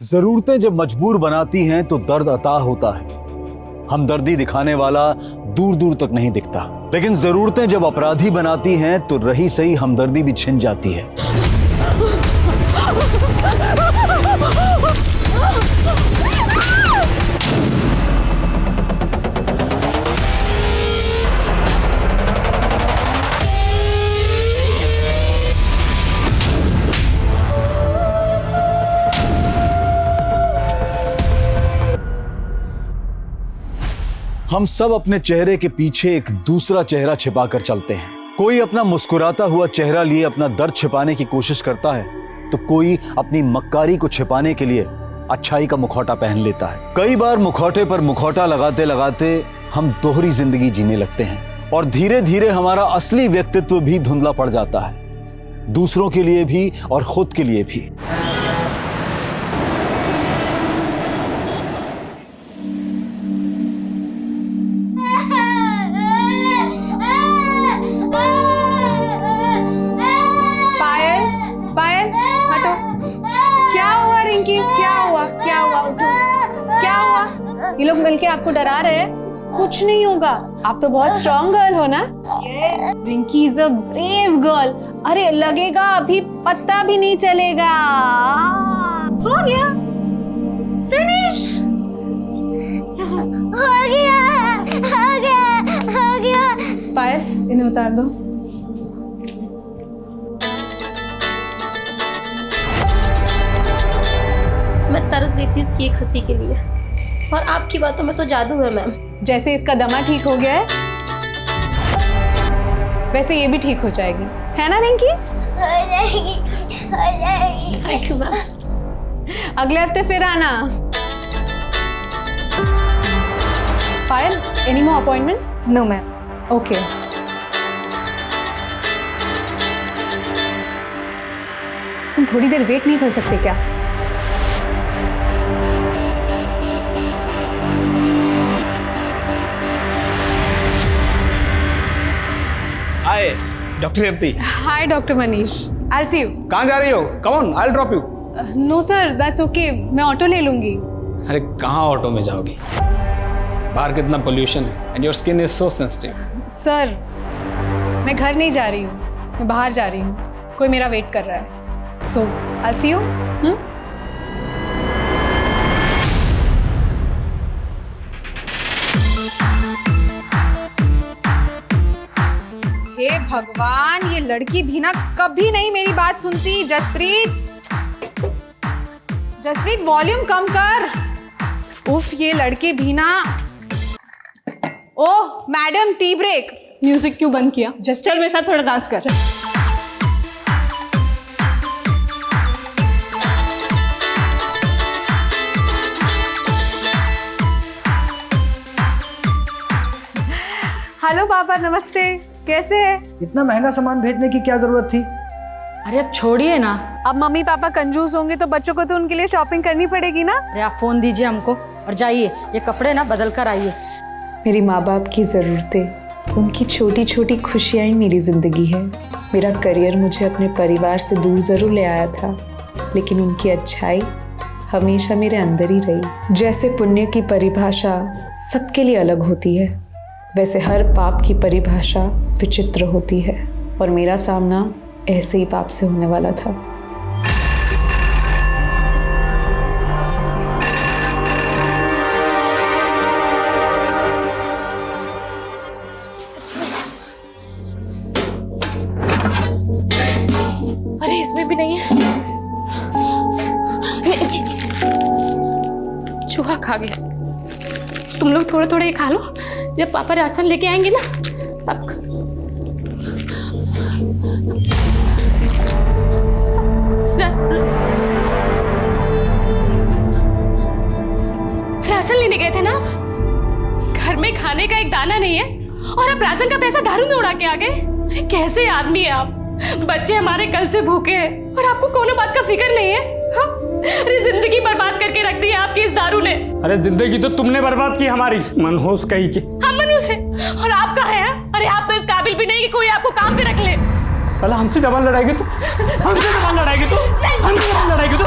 जरूरतें जब मजबूर बनाती हैं तो दर्द अता होता है। हमदर्दी दिखाने वाला दूर दूर तक नहीं दिखता, लेकिन जरूरतें जब अपराधी बनाती हैं तो रही सही हमदर्दी भी छिन जाती है। हम सब अपने चेहरे के पीछे एक दूसरा चेहरा छिपाकर चलते हैं। कोई अपना मुस्कुराता हुआ चेहरा लिए अपना दर्द छिपाने की कोशिश करता है, तो कोई अपनी मक्कारी को छिपाने के लिए अच्छाई का मुखौटा पहन लेता है। कई बार मुखौटे पर मुखौटा लगाते लगाते हम दोहरी जिंदगी जीने लगते हैं और धीरे धीरे हमारा असली व्यक्तित्व भी धुंधला पड़ जाता है, दूसरों के लिए भी और खुद के लिए भी। ये लोग मिलके आपको डरा रहे हैं? कुछ नहीं होगा, आप तो बहुत स्ट्रॉन्ग गर्ल हो ना। Rinki is a brave girl. अरे लगेगा अभी पता भी नहीं चलेगा। हो गया, फिनिश हो गया, हो गया, हो गया। पायल, इन्हें उतार दो। मैं तरस गई थी इसकी एक हंसी के लिए, और आपकी बातों में तो जादू है मैम। जैसे इसका दमा ठीक हो गया है, वैसे ये भी ठीक हो जाएगी, है ना रिंकी? हो जाएगी, हो जाएगी। Thank you ma'am. अगले हफ्ते फिर आना। Payal, any more appointments? No ma'am. Okay. तुम थोड़ी देर वेट नहीं कर सकते क्या? Hi doctor Revati. Hi doctor Manish, I see you. कहाँ जा रही हो? Come on, I will drop you. No sir, that's okay, मैं ऑटो ले लूंगी। अरे कहाँ ऑटो में जाओगी? बाहर कितना पोल्यूशन है and your skin is so sensitive. Sir, मैं घर नहीं जा रही हूँ, मैं बाहर जा रही हूँ, कोई मेरा वेट कर रहा है। So I see you. हे भगवान, ये लड़की भी ना कभी नहीं मेरी बात सुनती। जसप्रीत, जसप्रीत वॉल्यूम कम कर। उफ, ये लड़की भी ना। ओह मैडम, टी ब्रेक। म्यूजिक क्यों बंद किया? जस्ट चल मेरे साथ थोड़ा डांस कर। हेलो पापा, नमस्ते, कैसे है? इतना महंगा सामान भेजने की क्या जरूरत थी? अरे अब छोड़िए ना। अब मम्मी पापा कंजूस होंगे तो बच्चों को तो उनके लिए शॉपिंग करनी पड़ेगी ना। अरे आप फोन दीजिए हमको और जाइए, ये कपड़े ना बदल कर आइए। मेरी माँ बाप की ज़रूरतें, उनकी छोटी छोटी खुशियाँ ही मेरी ज़िंदगी है। मेरा करियर मुझे अपने परिवार से दूर ज़रूर ले आया था, लेकिन उनकी अच्छाई हमेशा मेरे अंदर ही रही। जैसे पुण्य की परिभाषा सबके लिए अलग होती है, वैसे हर पाप की परिभाषा विचित्र होती है, और मेरा सामना ऐसे ही पाप से होने वाला था। अरे इसमें भी नहीं है, चूहा खा गया। तुम लोग थोड़े थोड़े खा लो, जब पापा राशन लेके आएंगे ना तब। राशन लेने गए थे ना आप? घर में खाने का एक दाना नहीं है और आप राशन का पैसा दारू में उड़ा के आ गए। कैसे आदमी है आप? बच्चे हमारे कल से भूखे हैं और आपको कोनो बात का फिक्र नहीं है। हाँ? अरे जिंदगी बर्बाद करके रख दी है आपकी इस दारू ने। अरे जिंदगी तो तुमने बर्बाद की हमारी, मनहूस कहीं की। हम मनहूस है और आप कहाँ हैं? अरे आप तो इस काबिल भी नहीं कि कोई आपको काम पे रख ले। साला हमसे डबल लड़ाएगी तू, हमसे डबल लड़ाएगी तू, हमसे डबल लड़ाएगी तू।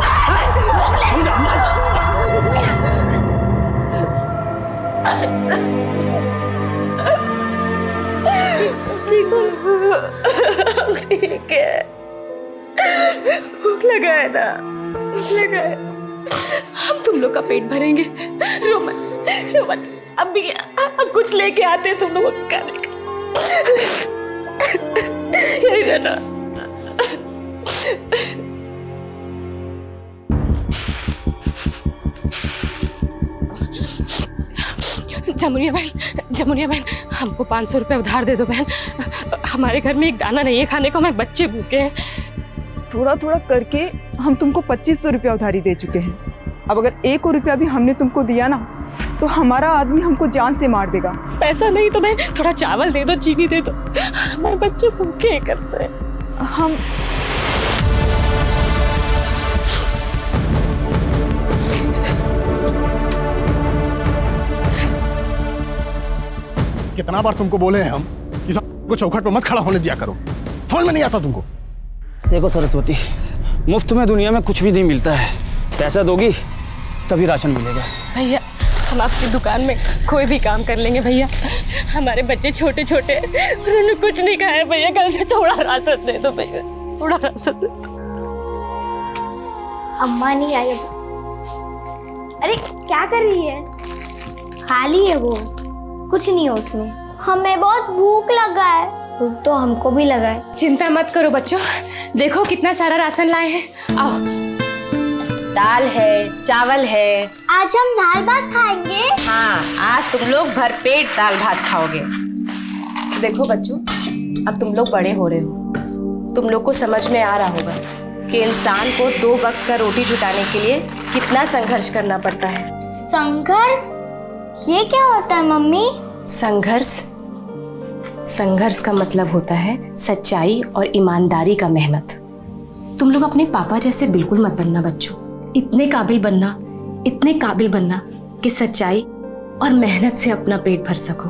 लगाए ना, लगाए। हम तुम लोग का पेट भरेंगे। रो मत। अब कुछ लेके आते तुम लोगों को खाने का। यही रहना। जमुनिया बहन, हमको 500 रुपये उधार दे दो बहन। हमारे घर में एक दाना नहीं है खाने को, हमारे बच्चे भूखे हैं। थोड़ा थोड़ा करके हम तुमको 2500 रुपया उधारी दे चुके हैं। अब अगर 1 रुपया भी हमने तुमको दिया ना तो हमारा आदमी हमको जान से मार देगा। पैसा नहीं तो बहन थोड़ा चावल दे दो, चीनी दे दो, हमारे बच्चे भूखे हैं कल से। हम कितना बार तुमको बोले हैं हम कि सबको चौखट पर मत खड़ा होने दिया करो, समझ में नहीं आता तुमको? देखो सरस्वती, मुफ्त में दुनिया में कुछ भी नहीं मिलता है। पैसा दोगी तभी राशन मिलेगा। भैया हम आपकी दुकान में कोई भी काम कर लेंगे भैया। हमारे बच्चे छोटे छोटे, उन्होंने कुछ नहीं खाया भैया। कल से थोड़ा राशन दे दो भैया, थोड़ा राशन दे दो। अम्मा नहीं आई अब। अरे क्या कर रही है? खाली है वो, कुछ नहीं है उसमें। हमें बहुत भूख लगा है। भूख तो हमको भी लगा है। चिंता मत करो बच्चों, देखो कितना सारा राशन लाए हैं। आओ, दाल है, चावल है। आज हम दाल भात खाएंगे। हाँ, आज तुम लोग भरपेट दाल भात खाओगे। देखो बच्चों, अब तुम लोग बड़े हो रहे हो, तुम लोग को समझ में आ रहा होगा कि इंसान को 2 वक्त का रोटी जुटाने के लिए कितना संघर्ष करना पड़ता है। संघर्ष? ये क्या होता है मम्मी? संघर्ष का मतलब होता है सच्चाई और ईमानदारी का मेहनत। तुम लोग अपने पापा जैसे बिल्कुल मत बनना बच्चों। इतने काबिल बनना कि सच्चाई और मेहनत से अपना पेट भर सको।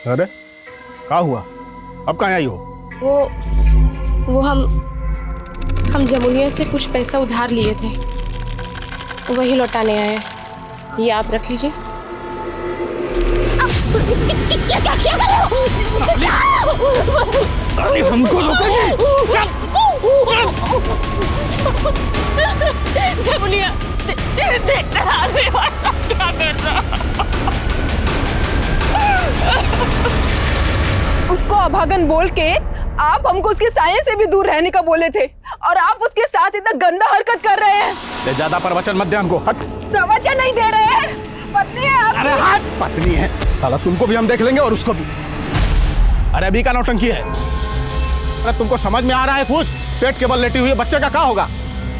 अरे क्या हुआ? अब कहाँ आई हो? वो हम जमुनिया से कुछ पैसा उधार लिए थे, वही लौटाने आए हैं। ये आप रख लीजिए। क्या कर रहे हो? अरे हमको रोकोगे? जमुनिया देख रहा क्या कर रहा। उसको अभागन बोल के आप हमको उसके साये से भी दूर रहने का बोले थे और आप उसके साथ इतना गंदा हरकत कर रहे हैं। ज्यादा प्रवचन मत दे हमको। हट। प्रवचन नहीं दे रहे हैं, पत्नी है आपकी। अरे हट, पत्नी है साला, तुमको भी हम देख लेंगे और उसको भी। अरे अभी का नौटंकी है? अरे तुमको समझ में आ रहा है कुछ? पेट के बल लेटी हुई है, बच्चे का क्या होगा?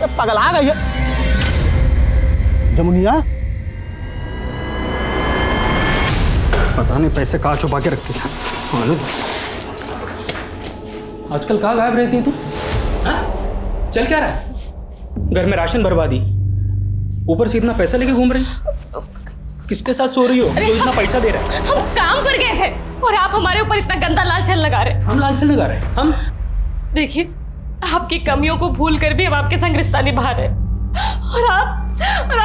पागल आ गई है जमुनिया। पता नहीं पैसे कहाँ छुपा के रखती है। आजकल कहाँ गायब रहती है तू? हाँ? चल क्या रहा है? घर में राशन भरवा दी, ऊपर से इतना पैसा लेके घूम रही। किसके साथ सो रही हो जो इतना पैसा दे रहा है? हम काम पर गए थे और आप हमारे ऊपर इतना गंदा लालचन लगा रहे। हम लालचन लगा रहे? हम देखिए, आपकी कमियों को भूल कर भी हम आपके संग रिश्ता निभा रहे और आप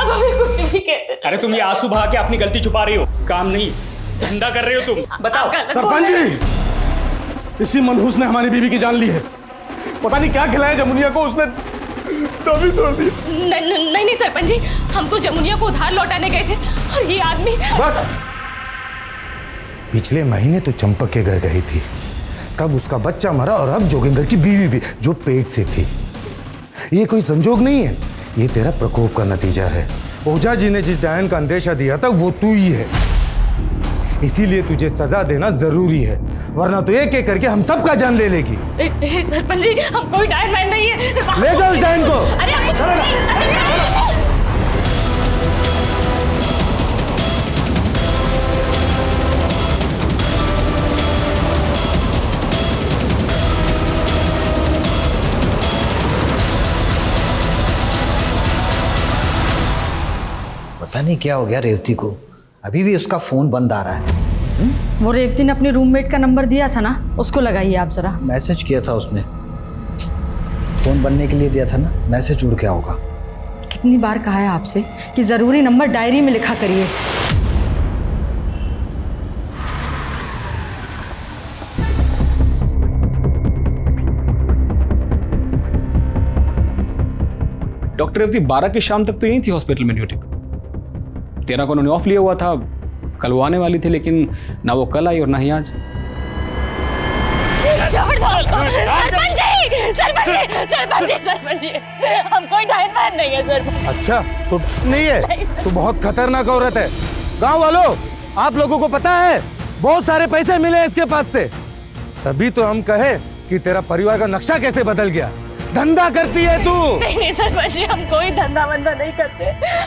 हमें कुछ भी कहते। अरे तुम ये आंसू बहा के अपनी गलती छुपा रही हो, काम नहीं धंधा कर रहे हो तुम। बताओ। सरपंच जी, इसी मनहूस ने हमारी बीवी की जान ली है। पता नहीं क्या खिलाया जमुनिया को, उसने तभी तोड़ दी। नहीं सरपंच जी, हम तो जमुनिया को उधार लौटाने गए थे और ये आदमी। बस। पिछले महीने तो चंपक के घर गई थी, तब उसका बच्चा मरा और अब जोगिंदर की बीवी भी, जो पेट से थी। ये कोई संजोग नहीं है, ये तेरा प्रकोप का नतीजा है। ओझा जी ने जिस डायन का अंदेशा दिया था वो तू ही है, इसीलिए तुझे सजा देना जरूरी है, वरना तो एक एक करके हम सबका जान ले लेगी। सरपंच जी, हम कोई डायन मैन नहीं है। ले जाओ इस डायन को। अरे नहीं क्या हो गया रेवती को, अभी भी उसका फोन बंद आ रहा है। वो रेवती ने अपने रूममेट का नंबर दिया था ना, उसको लगाइए आप जरा। मैसेज किया था उसने, फोन बनने के लिए दिया था ना, मैसेज उड़ गया होगा। कितनी बार कहा है आपसे कि जरूरी नंबर डायरी में लिखा करिए। डॉक्टर रेवती 12 की शाम तक तो यही थी हॉस्पिटल में ड्यूटी पर। 13 को उन्होंने ऑफ लिया हुआ था, कल वो आने वाली थी, लेकिन ना वो कल आई और ना ही आज। छोड़ दो सरपंच जी, सरपंच जी, सरपंच जी, सरपंच जी, हम कोई डायन मैन नहीं है सरपंच। अच्छा तो नहीं है, तो बहुत खतरनाक औरत है। गांव वालों, आप लोगों को पता है बहुत सारे पैसे मिले इसके पास से, तभी तो हम कहे कि तेरा परिवार का नक्शा कैसे बदल गया। धंधा करती है तू। नहीं सरपंच जी, हम कोई धंधा वंधा नहीं करते,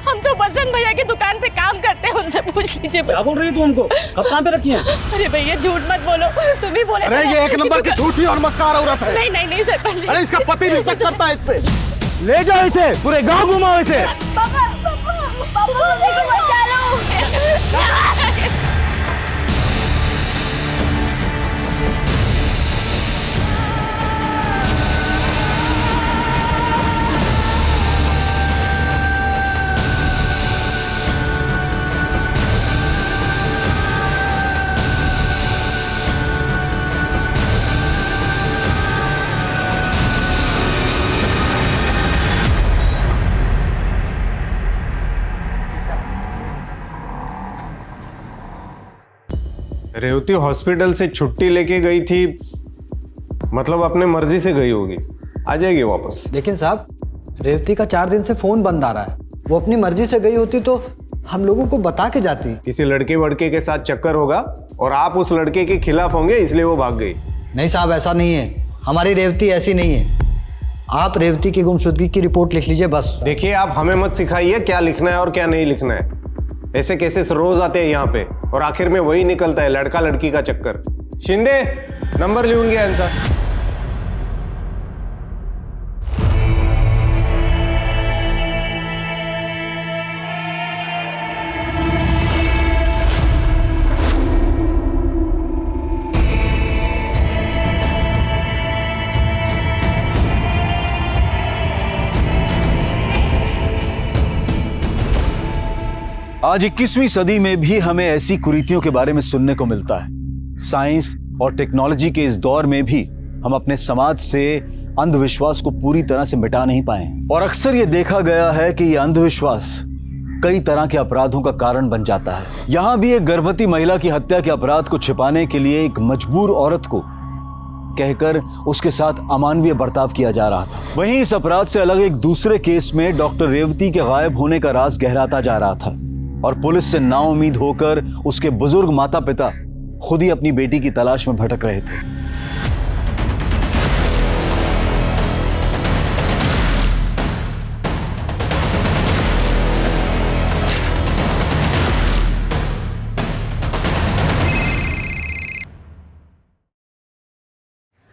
हम तो बसंत भैया की दुकान पे काम करते हैं, उनसे पूछ लीजिए। क्या बोल रही है तू हमको? कब कहाँ पे रखी है? अरे भैया झूठ मत बोलो, तुम ही बोले। अरे ये एक नंबर की झूठी और मक्कार औरत है। नहीं नहीं नहीं सरपंच जी। अरे इसका पति भी शक करता है इस पे। ले जाओ इसे, पूरे गांव घुमाओ इसे। पापा मम्मी को बचा लो। रेवती हॉस्पिटल से छुट्टी लेके गई थी, मतलब अपने मर्जी से गई होगी, आ जाएगी वापस। लेकिन साहब, रेवती का 4 दिन से फोन बंद आ रहा है। वो अपनी मर्जी से गई होती तो हम लोगों को बता के जाती। किसी लड़के वड़के के साथ चक्कर होगा और आप उस लड़के के खिलाफ होंगे, इसलिए वो भाग गई। नहीं साहब, ऐसा नहीं है, हमारी रेवती ऐसी नहीं है। आप रेवती की गुमशुदगी की रिपोर्ट लिख लीजिए बस। देखिए, आप हमें मत सिखाइए क्या लिखना है और क्या नहीं लिखना है। ऐसे केसेस रोज आते हैं यहाँ पे और आखिर में वही निकलता है, लड़का लड़की का चक्कर। शिंदे, नंबर लिहून घ्या यांचा। आज 21वीं सदी में भी हमें ऐसी कुरीतियों के बारे में सुनने को मिलता है। साइंस और टेक्नोलॉजी के इस दौर में भी हम अपने समाज से अंधविश्वास को पूरी तरह से मिटा नहीं पाए और अक्सर ये देखा गया है कि यह अंधविश्वास कई तरह के अपराधों का कारण बन जाता है। यहां भी एक गर्भवती महिला की हत्या के अपराध को छिपाने के लिए एक मजबूर औरत को कहकर उसके साथ अमानवीय बर्ताव किया जा रहा था। वहीं इस अपराध से अलग एक दूसरे केस में डॉक्टर रेवती के गायब होने का राज गहराता जा रहा था और पुलिस से नाउम्मीद होकर उसके बुजुर्ग माता पिता खुद ही अपनी बेटी की तलाश में भटक रहे थे।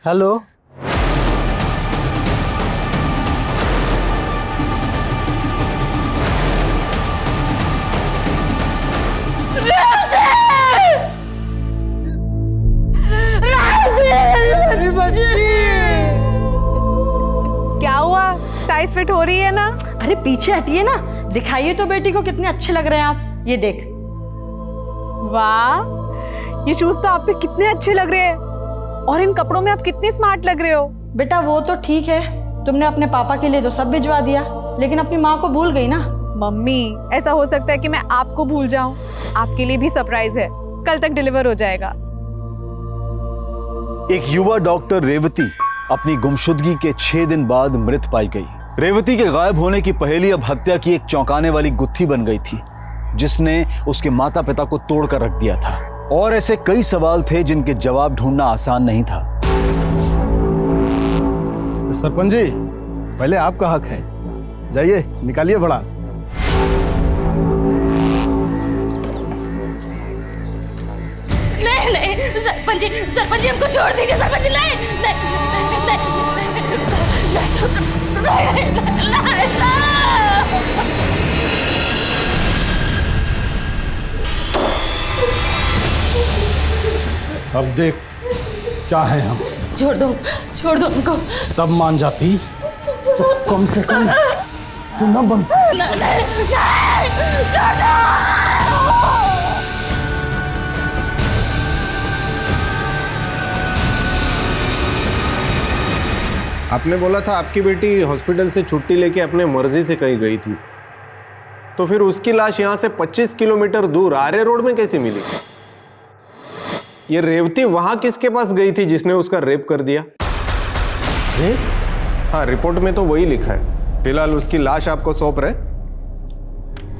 हेलो, क्या हुआ? साइज फिट हो रही है ना? अरे पीछे हटिए ना, दिखाइए तो बेटी को कितने अच्छे लग रहे हैं आप। ये देख। वाह, ये शूज तो आप पे कितने अच्छे लग रहे हैं और इन कपड़ों में आप कितनी स्मार्ट लग रहे हो। बेटा वो तो ठीक है, तुमने अपने पापा के लिए तो सब भिजवा दिया, लेकिन अपनी माँ को भूल गई ना। मम्मी, ऐसा हो सकता है कि मैं आपको भूल जाऊं। आपके लिए भी सरप्राइज है, कल तक डिलीवर हो जाएगा। एक युवा डॉक्टर रेवती अपनी गुमशुदगी के 6 दिन बाद मृत पाई गई। रेवती के गायब होने की पहेली अब हत्या की एक चौंकाने वाली गुत्थी बन गई थी, जिसने उसके माता पिता को तोड़कर रख दिया था। और ऐसे कई सवाल थे जिनके जवाब ढूंढना आसान नहीं था। सरपंच जी, पहले आपका हक है, जाइए निकालिए भड़ास। नहीं नहीं सरपंच जी हमको छोड़ दीजिए सरपंच जी। नहीं नहीं नहीं। अब देख क्या है हम। छोड़ दो उनको। तब मान जाती तो कम से कम तू न बन। नहीं, छोड़ दो। आपने बोला था आपकी बेटी हॉस्पिटल से छुट्टी लेके अपने मर्जी से कहीं गई थी, तो फिर उसकी लाश यहां से 25 किलोमीटर दूर आर्य रोड में कैसे मिली? ये रेवती वहां किसके पास गई थी जिसने उसका रेप कर दिया? रेप? हाँ, रिपोर्ट में तो वही लिखा है। फिलहाल उसकी लाश आपको सौंप रहे,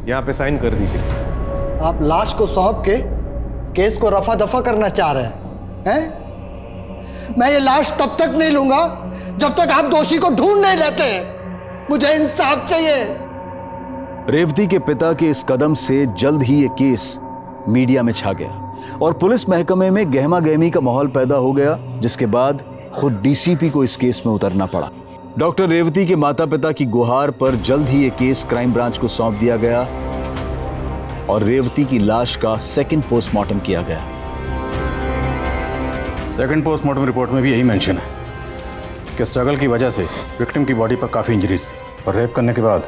यहाँ पे साइन कर दीजिए। आप लाश को सौंप के केस को रफा दफा करना चाह रहे हैं? मैं ये लाश तब तक नहीं लूंगा जब तक आप दोषी को ढूंढ नहीं लेते। मुझे इंसाफ चाहिए। रेवती के पिता के इस कदम से जल्द ही ये केस मीडिया में छा गया और पुलिस महकमे में गहमा गहमी का माहौल पैदा हो गया, जिसके बाद खुद डीसीपी को इस केस में उतरना पड़ा। डॉक्टर रेवती के माता पिता की गुहार पर जल्द ही ये केस क्राइम ब्रांच को सौंप दिया गया और रेवती की लाश का सेकंड पोस्टमार्टम किया गया। सेकंड पोस्टमार्टम रिपोर्ट में भी यही मेंशन है कि स्ट्रगल की वजह से विक्टिम की बॉडी पर काफ़ी इंजरीज थी और रेप करने के बाद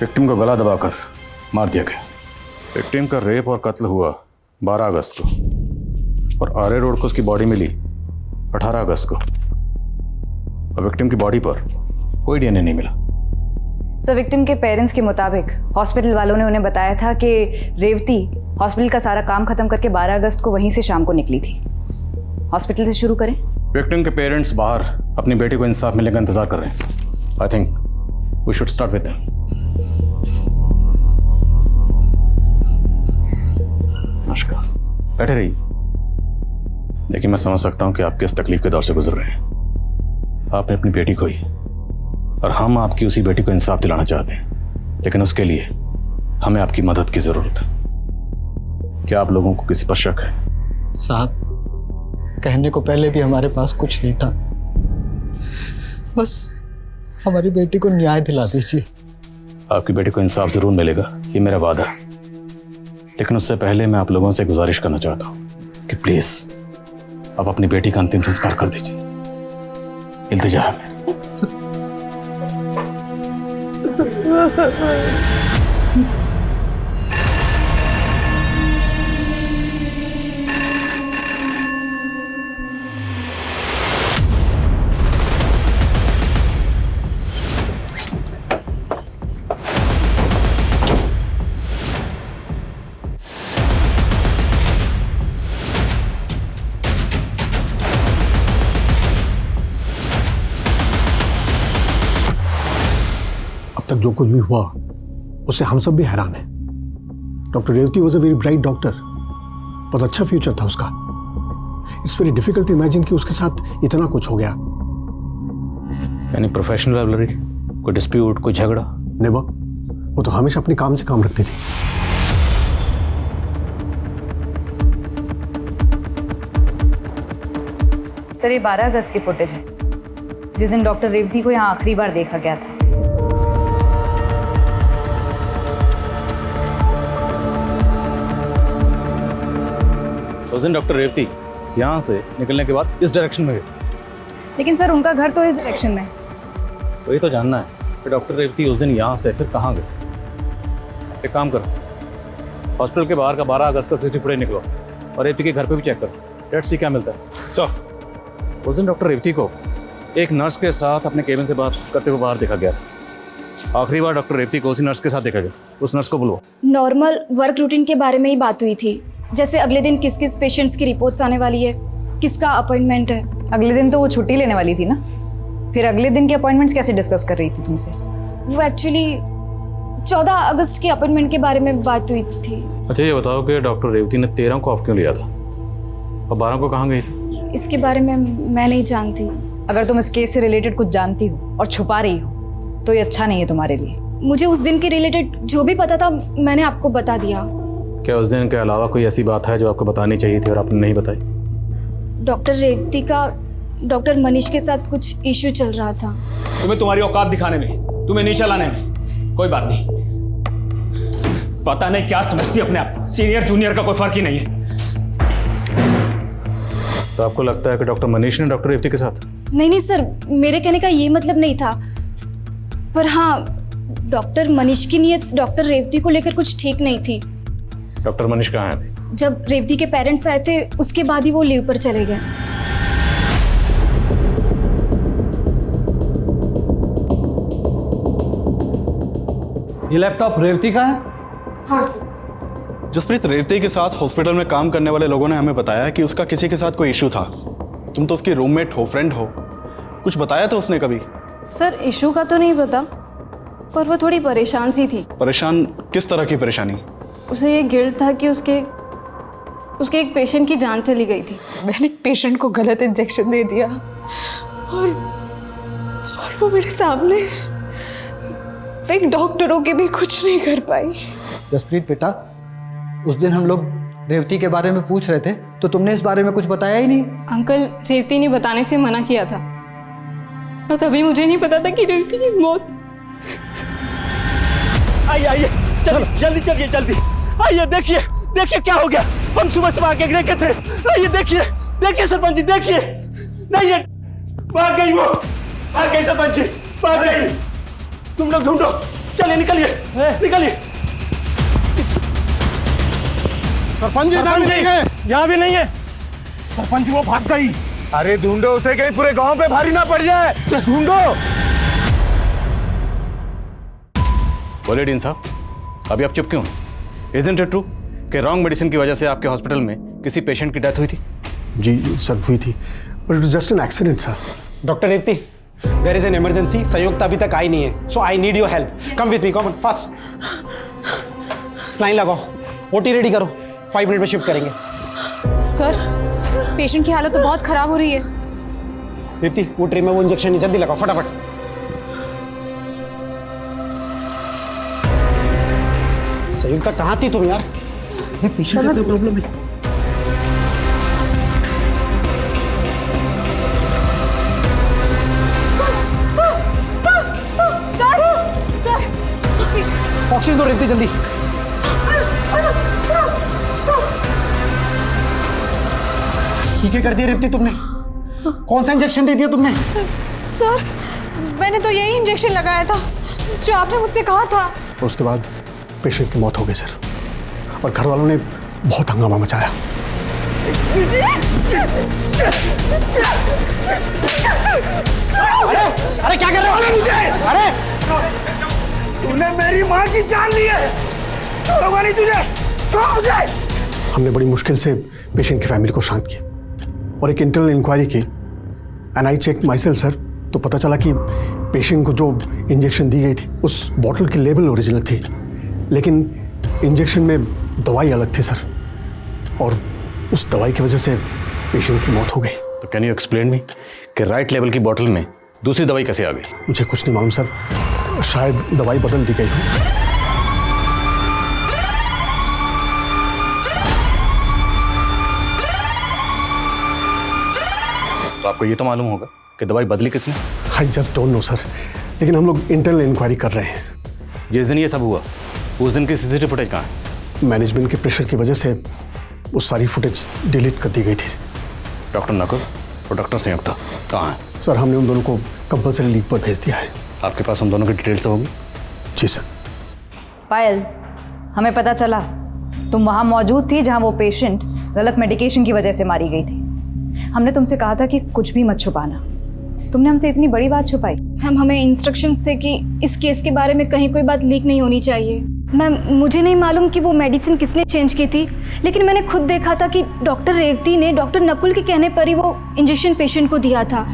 विक्टिम को गला दबाकर मार दिया गया। विक्टिम का रेप और कत्ल हुआ 12 अगस्त को और आर्य रोड को उसकी बॉडी मिली 18 अगस्त को और विक्टिम की बॉडी पर कोई डीएनए नहीं मिला। सर, विक्टिम के पेरेंट्स के मुताबिक हॉस्पिटल वालों ने उन्हें बताया था कि रेवती हॉस्पिटल का सारा काम खत्म करके 12 अगस्त को वहीं से शाम को निकली थी। हॉस्पिटल से शुरू करें। विक्टिम के पेरेंट्स बाहर अपनी बेटी को इंसाफ मिलने का इंतजार कर रहे हैं। I think we should start with them. नमस्कार, बैठे रहिए। देखिए, मैं समझ सकता हूं कि आप किस तकलीफ के दौर से गुजर रहे हैं। आपने अपनी बेटी खोई और हम आपकी उसी बेटी को इंसाफ दिलाना चाहते हैं, लेकिन उसके लिए हमें आपकी मदद की जरूरत है। क्या आप लोगों को किसी पर शक है? साहब, कहने को पहले भी हमारे पास कुछ नहीं था। बस हमारी बेटी को न्याय दिला दीजिए। आपकी बेटी को इंसाफ जरूर मिलेगा, ये मेरा वादा है। लेकिन उससे पहले मैं आप लोगों से गुजारिश करना चाहता हूँ कि प्लीज आप अपनी बेटी का अंतिम संस्कार कर दीजिए। इल्तिजा है मेरी। जो कुछ भी हुआ उससे हम सब भी हैरान हैं। Doctor Revathi was a very bright doctor, बहुत अच्छा फ्यूचर था उसका। It's very difficult to imagine कि उसके साथ इतना कुछ हो गया। यानी प्रोफेशनल राइवलरी, कोई डिस्प्यूट, कोई झगड़ा? नेवर। वो तो हमेशा अपने काम से काम रखती थी। सर, ये 12 अगस्त की फुटेज है, जिस दिन डॉक्टर रेवती को यहाँ आखिरी बार देखा गया था। उस दिन डॉक्टर रेवती यहाँ से निकलने के बाद इस डायरेक्शन में गए। लेकिन सर, उनका घर तो इस डायरेक्शन में। वही तो जानना है कि डॉक्टर रेवती उस दिन यहाँ से फिर कहाँ गए। एक काम करो, हॉस्पिटल के बाहर का 12 अगस्त का सीसीटीवी फुटेज निकलो और रेवती के घर पे भी चेक करो। लेट्स सी क्या मिलता है। सर, उस दिन डॉक्टर रेवती को एक नर्स के साथ अपने केबिन से बात करते हुए बाहर देखा गया था। आखिरी बार डॉक्टर रेवती को उसी नर्स के साथ देखा गया। उस नर्स को बुलवाओ। नॉर्मल वर्क रूटीन के बारे में ही बात हुई थी, जैसे अगले दिन किस किस पेशेंट्स की रिपोर्ट्स आने वाली है, किसका अपॉइंटमेंट है। अगले दिन तो वो छुट्टी लेने वाली थी ना, फिर अगले दिन के अपॉइंटमेंट्स कैसे डिस्कस कर रही थी तुमसे? वो एक्चुअली 14 अगस्त के अपॉइंटमेंट के बारे में बात हुई थी। अच्छा, ये बताओ कि डॉक्टर रेवती ने 13 को ऑफ क्यों लिया था और 12 को कहाँ गई थी? इसके बारे में मैं नहीं जानती। अगर तुम इस केस से रिलेटेड कुछ जानती हो और छुपा रही हो तो ये अच्छा नहीं है तुम्हारे लिए। मुझे उस दिन के रिलेटेड जो भी पता था मैंने आपको बता दिया। क्या उस दिन के अलावा कोई ऐसी बात है जो आपको बतानी चाहिए थी और आपने नहीं बताई? डॉक्टर रेवती का डॉक्टर मनीष के साथ कुछ इश्यू चल रहा था। तुम्हें तुम्हारी औकात दिखाने में, तुम्हें नहीं चलाने में कोई बात नहीं। पता नहीं क्या समझती अपने आप, सीनियर जूनियर का कोई फर्क ही नहीं है। तो आपको लगता है कि डॉक्टर मनीष ने डॉक्टर रेवती के साथ? नहीं नहीं सर, मेरे कहने का ये मतलब नहीं था। पर हाँ, डॉक्टर मनीष की नीयत डॉक्टर रेवती को लेकर कुछ ठीक नहीं थी। डॉक्टर मनीष कहाँ है अभी? जब रेवती के पेरेंट्स आए थे उसके बाद ही वो लीव पर चले गए। ये लैपटॉप रेवती का है? हाँ सर। जसप्रीत, रेवती के साथ हॉस्पिटल में काम करने वाले लोगों ने हमें बताया कि उसका किसी के साथ कोई इशू था। तुम तो उसकी रूममेट हो, फ्रेंड हो, कुछ बताया तो उसने कभी? सर इशू का तो नहीं पता, पर वो थोड़ी परेशान सी थी। परेशान? किस तरह की परेशानी? उसे ये गिल्ट था कि उसके एक पेशेंट की जान चली गई थी। मैंने एक पेशेंट को गलत इंजेक्शन दे दिया और वो मेरे सामने, एक डॉक्टरों के भी कुछ नहीं कर पाई। जसप्रीत बेटा, उस दिन हम लोग रेवती के बारे में पूछ रहे थे तो तुमने इस बारे में कुछ बताया ही नहीं। अंकल, रेवती ने बताने से मना किया था और तभी मुझे नहीं पता था कि रेवती की मौत। आइए आइए, चलिए जल्दी चलिए जल्दी। आइए देखिए देखिए क्या हो गया। हम सुबह सुबह आके देखे थे। आइए देखिए देखिए सरपंच जी, देखिए। नहीं ये भाग गई, वो भाग गई सरपंच जी, भाग गई। तुम लोग ढूंढो, चलिए निकलिए निकलिए। सरपंच जी इधर भी नहीं है। यहाँ भी नहीं है। सरपंच वो भाग गई। अरे ढूंढो उसे, कहीं पूरे गांव पे भारी ना पड़ जाए। ढूंढो। बोलिए डीन साहब, अभी आप चुप क्यों? इजंट इट ट्रू कि रॉन्ग मेडिसिन की वजह से आपके हॉस्पिटल में किसी पेशेंट की डेथ हुई थी? जी सर, हुई थी, but it just an accident sir. Doctor Revati, there is an emergency. Sanyukt अभी तक आई नहीं है, so I need your help. Come with me, come fast. Saline लगाओ, ओटी रेडी करो, 5 मिनट में शिफ्ट करेंगे। सर, पेशेंट की हालत तो बहुत खराब हो रही है। रेवती, वो ट्रे में वो इंजेक्शन जल्दी लगाओ फटाफट। संयुक्ता कहाँ थी तुम यार? पेशेंट का प्रॉब्लम है। ऑक्सीजन दो रेवती जल्दी। ठीक है कर दिया रेवती तुमने। कौन सा इंजेक्शन दे दिया तुमने? सर, मैंने तो यही इंजेक्शन लगाया था जो आपने मुझसे कहा था। उसके बाद पेशेंट की मौत हो गई सर, और घर वालों ने बहुत हंगामा मचाया। अरे क्या कर रहे हो मुझे? अरे तूने मेरी माँ की जान ली है। छोड़ूंगा नहीं तुझे, छोड़ मुझे। हमने बड़ी मुश्किल से पेशेंट की फैमिली को शांत किया और एक इंटरनल इंक्वायरी की। And I check myself sir, तो पता चला कि पेशेंट को जो इंजेक्शन दी गई थी उस बॉटल की लेबल ओरिजिनल थी, लेकिन इंजेक्शन में दवाई अलग थी सर, और उस दवाई की वजह से पेशेंट की मौत हो गई। तो कैन यू एक्सप्लेन मी कि राइट लेवल की बोतल में दूसरी दवाई कैसे आ गई? मुझे कुछ नहीं मालूम सर, शायद दवाई बदल दी गई हो। तो आपको ये तो मालूम होगा कि दवाई बदली किसने? I just don't know sir, लेकिन हम लोग इंटरनल इंक्वायरी कर रहे हैं। जिस दिन ये सब हुआ उस दिन की सीसीटीवी फुटेज कहाँ है? मैनेजमेंट के प्रेशर की वजह से वो सारी फुटेज डिलीट कर दी गई थी। डॉक्टर नकुल और डॉक्टर संयुक्ता कहाँ हैं? सर, हमने उन दोनों को कंपलसरी लीव पर भेज दिया है। आपके पास उन दोनों की डिटेल्स होगी? जी सर। पायल, हमें पता चला तुम वहाँ मौजूद थी जहाँ वो पेशेंट गलत मेडिकेशन की वजह से मारी गई थी। हमने तुमसे कहा था कि कुछ भी मत छुपाना, तुमने हमसे इतनी बड़ी बात छुपाई। मैम, हमें इंस्ट्रक्शंस थे कि इस केस के बारे में कहीं कोई बात लीक नहीं होनी चाहिए। मैम, मुझे नहीं मालूम कि वो मेडिसिन किसने चेंज की थी, लेकिन मैंने खुद देखा था कि डॉक्टर रेवती ने डॉक्टर नकुल के कहने पर ही वो इंजेक्शन पेशेंट को दिया था।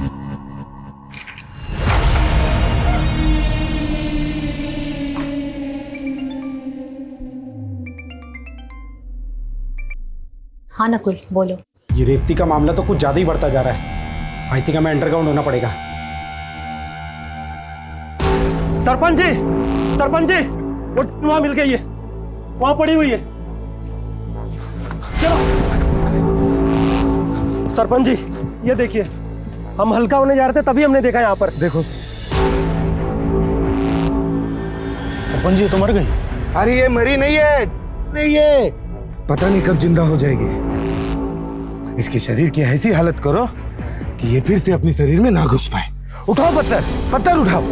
हाँ नकुल, बोलो। ये रेवती का मामला तो कुछ ज्यादा ही बढ़ता जा रहा है। आई थिंक हमें अंडरग्राउंड होना पड़ेगा। सरपंच जी, सरपंच जी, वो वहां मिल गई है, वहां पड़ी हुई है। चलो सरपंच जी, ये देखिए, हम हल्का होने जा रहे थे तभी हमने देखा यहाँ पर। देखो सरपंच जी तो मर गई। अरे ये मरी नहीं है, नहीं है, पता नहीं कब जिंदा हो जाएगी। इसके शरीर की ऐसी हालत करो कि ये फिर से अपने शरीर में ना घुस पाए। उठाओ पत्थर, पत्थर उठाओ।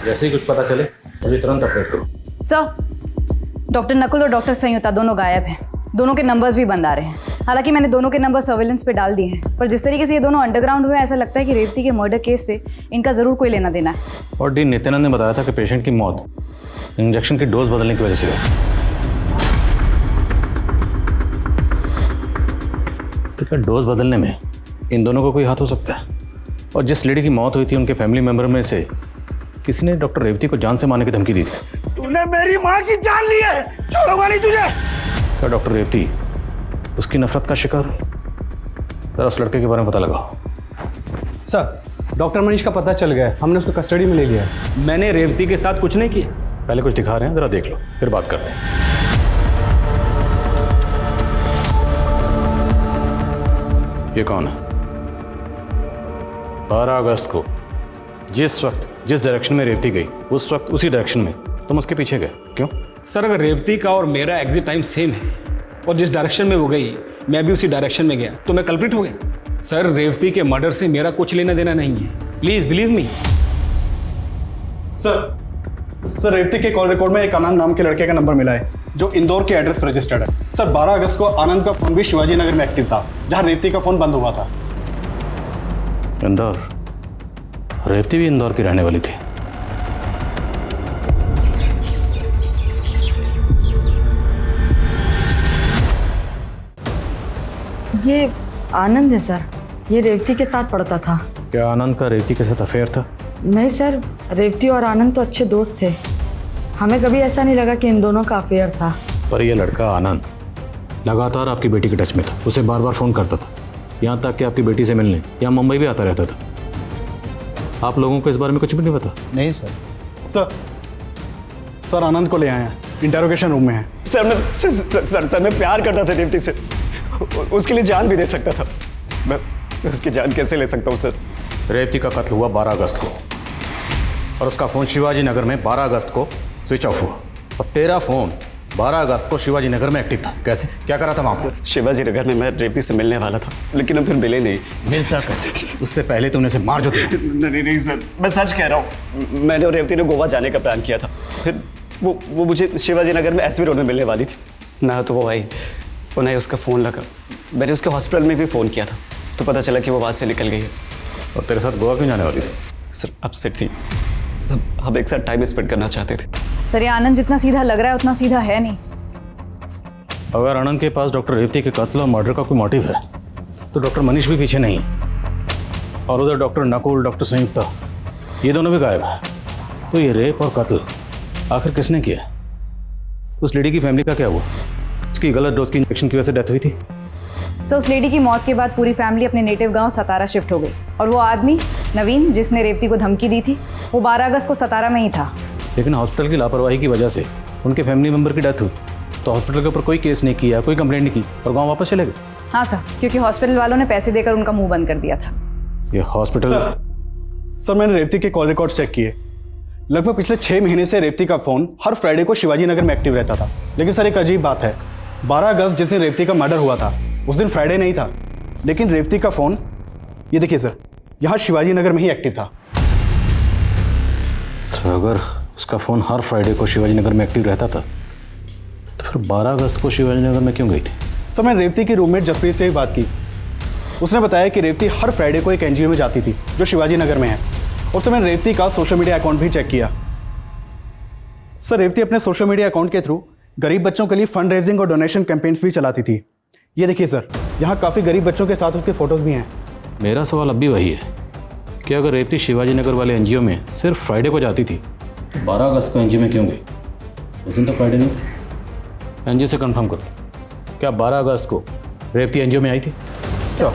जैसे ही कुछ पता चले मुझे तुरंत अपडेट करो। सर, डॉक्टर नकुल और डॉक्टर संयुक्ता दोनों गायब हैं। दोनों के नंबर्स भी बंद आ रहे हैं। हालांकि मैंने दोनों के नंबर सर्वेलेंस पे डाल दिए हैं, पर जिस तरीके से ये दोनों अंडरग्राउंड हुए, ऐसा लगता है कि रेवती के मर्डर केस से इनका जरूर कोई लेना देना है। और डी नित्यानंद ने बताया था कि पेशेंट की मौत इंजेक्शन की डोज बदलने की वजह से हुई। तो क्या डोज बदलने में इन दोनों को कोई हाथ हो सकता है? और जिस लेडी की मौत हुई थी उनके फैमिली मेंबर में से किसी ने डॉक्टर रेवती को जान से मारने की धमकी दी थी। तूने मेरी माँ की जान ली है, छोड़ूंगा नहीं तुझे। क्या डॉक्टर रेवती उसकी नफरत का शिकार हुई? जरा उस लड़के के बारे में पता लगाओ। सर, डॉक्टर मनीष का पता चल गया है, हमने उसको कस्टडी में ले लिया है। मैंने रेवती के साथ कुछ नहीं किया। पहले कुछ दिखा रहे हैं, जरा देख लो, फिर बात करते हैं। ये कौन है? 12 अगस्त को जिस वक्त जिस डायरेक्शन में रेवती गई, उस वक्त उसी डायरेक्शन में तुम उसके पीछे गए, क्यों? सर, अगर रेवती का और मेरा एग्जिट टाइम सेम है और जिस डायरेक्शन में वो गई मैं भी उसी डायरेक्शन में गया, तो मैं कल्प्रिट हो गया। सर, रेवती के मर्डर से मेरा कुछ लेना देना नहीं है। Please believe me. Sir, Revathi के कॉल रिकॉर्ड में एक आनंद नाम के लड़के का नंबर मिला है जो इंदौर के एड्रेस पर रजिस्टर्ड है। सर, 12 अगस्त को आनंद का फोन भी शिवाजी नगर में एक्टिव था, जहां रेवती का फोन बंद हुआ था। इंदौर? रेवती भी इंदौर की रहने वाली थी। ये आनंद है सर, ये रेवती के साथ पढ़ता था। क्या आनंद का रेवती के साथ अफेयर था? नहीं सर, रेवती और आनंद तो अच्छे दोस्त थे। हमें कभी ऐसा नहीं लगा कि इन दोनों का अफेयर था। पर यह लड़का आनंद लगातार आपकी बेटी के टच में था, उसे बार बार फोन करता था, यहाँ तक कि आपकी बेटी से मिलने यहाँ मुंबई भी आता रहता था। आप लोगों को इस बारे में कुछ भी नहीं पता? नहीं सर। सर, आनंद को ले आए हैं, इंटेरोगेशन रूम में है। सर, मैं प्यार करता था रेवती से, उसके लिए जान भी दे सकता था। मैं उसकी जान कैसे ले सकता हूँ सर? रेवती का कत्ल हुआ 12 अगस्त को और उसका फोन शिवाजी नगर में 12 अगस्त को स्विच ऑफ हुआ, और तेरा फोन 12 अगस्त को शिवाजी नगर में एक्टिव था। कैसे? क्या करा था वहाँ पर? शिवाजी नगर में मैं रेवती से मिलने वाला था, लेकिन हम फिर मिले नहीं। मिलता कैसे? उससे पहले तुमने उसे मार जो दिया। नहीं सर, मैं सच कह रहा हूँ। मैंने और रेवती ने गोवा जाने का प्लान किया था, फिर वो मुझे शिवाजी नगर में एसवी रोड में मिलने वाली थी। ना तो वो आई और ना ही उसका फ़ोन लगा। मैंने उसके हॉस्पिटल में भी फ़ोन किया था, तो पता चला कि वो वहाँ से निकल गई है। और तेरे साथ गोवा क्यों जाने वाली थी? सर, अपसेट थी, हम एक साथ टाइम स्पेंड करना चाहते थे। सर, ये आनंद जितना सीधा लग रहा है उतना सीधा है नहीं। अगर आनंद के पास डॉक्टर रेवती के कत्ल और मर्डर का कोई मोटिव है तो डॉक्टर मनीष भी पीछे नहीं है, और उधर डॉक्टर नकुल, डॉक्टर संयुक्ता, ये दोनों भी गायब है। तो ये रेप और कत्ल आखिर किसने किया? उस लेडी की फैमिली का क्या हुआ? उसकी गलत डोज की इंजेक्शन की वजह से डेथ हुई थी। सर, उस लेडी की मौत के बाद पूरी फैमिली अपने नेटिव गांव सतारा शिफ्ट हो गई, और वो आदमी नवीन जिसने रेवती को धमकी दी थी, वो 12 अगस्त को सतारा में ही था। लेकिन हॉस्पिटल की लापरवाही की वजह से उनके फैमिली मेंबर की डेथ हुई, तो हॉस्पिटल के ऊपर कोई केस नहीं किया, कोई कंप्लेंट नहीं की, और गाँव वापस चले गए। हाँ सर, क्योंकि हॉस्पिटल वालों ने पैसे देकर उनका मुंह बंद कर दिया था। ये हॉस्पिटल? सर, मैंने रेवती के कॉल रिकॉर्ड चेक किए। लगभग पिछले 6 महीने से रेवती का फोन हर फ्राइडे को शिवाजी नगर में एक्टिव रहता था। लेकिन सर, एक अजीब बात है, 12 अगस्त जिस दिन रेवती का मर्डर हुआ था उस दिन फ्राइडे नहीं था, लेकिन रेवती का फोन, ये देखिए सर, यहाँ शिवाजी नगर में ही एक्टिव था। तो अगर उसका फोन हर फ्राइडे को शिवाजी नगर में एक्टिव रहता था, तो फिर 12 अगस्त को शिवाजी नगर में क्यों गई थी? सर, मैंने रेवती की रूममेट जसप्रीत से भी बात की। उसने बताया कि रेवती हर फ्राइडे को एक एनजीओ में जाती थी जो शिवाजी नगर में है। और सर, मैंने रेवती का सोशल मीडिया अकाउंट भी चेक किया। सर, रेवती अपने सोशल मीडिया अकाउंट के थ्रू गरीब बच्चों के लिए फंड रेजिंग और डोनेशन कैंपेन्स भी चलाती थी। ये देखिए सर, यहाँ काफ़ी गरीब बच्चों के साथ उसके फोटोज़ भी हैं। मेरा सवाल अब भी वही है कि अगर रेवती शिवाजी नगर वाले एनजीओ में सिर्फ फ्राइडे को जाती थी, तो 12 अगस्त को एनजीओ में क्यों गई? उस दिन तो फ्राइडे नहीं था। एनजीओ से कंफर्म करो, क्या 12 अगस्त को रेवती एनजीओ में आई थी? चलो।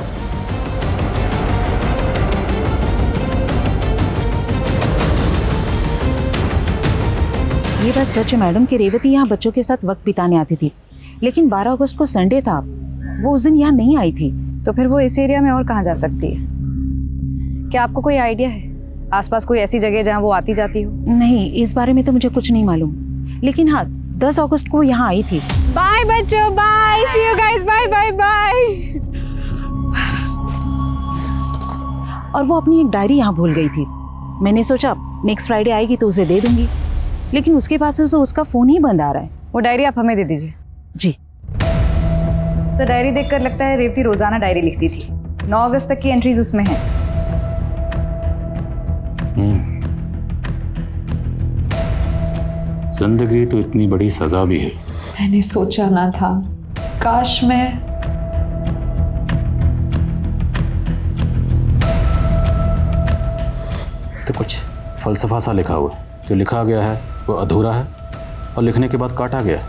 ये बात सच है मैडम कि रेवती यहाँ बच्चों के साथ वक्त बिताने आती थी, लेकिन 12 अगस्त को संडे था, वो उस दिन यहाँ नहीं आई थी। तो फिर वो इस एरिया में और कहाँ जा सकती है? क्या आपको कोई आइडिया है आसपास कोई ऐसी जगह जहाँ वो आती जाती हो? नहीं, इस बारे में तो मुझे कुछ नहीं मालूम, लेकिन हाँ, 10 अगस्त को यहाँ आई थी। बाय बच्चों, bye, see you guys, bye bye bye. और वो अपनी एक डायरी यहाँ भूल गई थी। मैंने सोचा नेक्स्ट फ्राइडे आएगी तो उसे दे दूंगी, लेकिन उसके पास से उसका फोन ही बंद आ रहा है। वो डायरी आप हमें दे दीजिए। जी सर, डायरी देखकर लगता है रेवती रोजाना डायरी लिखती थी। 9 अगस्त तक की एंट्रीज उसमें हैं। जिंदगी तो इतनी बड़ी सजा भी है। मैंने सोचा ना था, काश मैं तो कुछ फलसफा सा लिखा हुआ, जो लिखा गया है वो अधूरा है और लिखने के बाद काटा गया।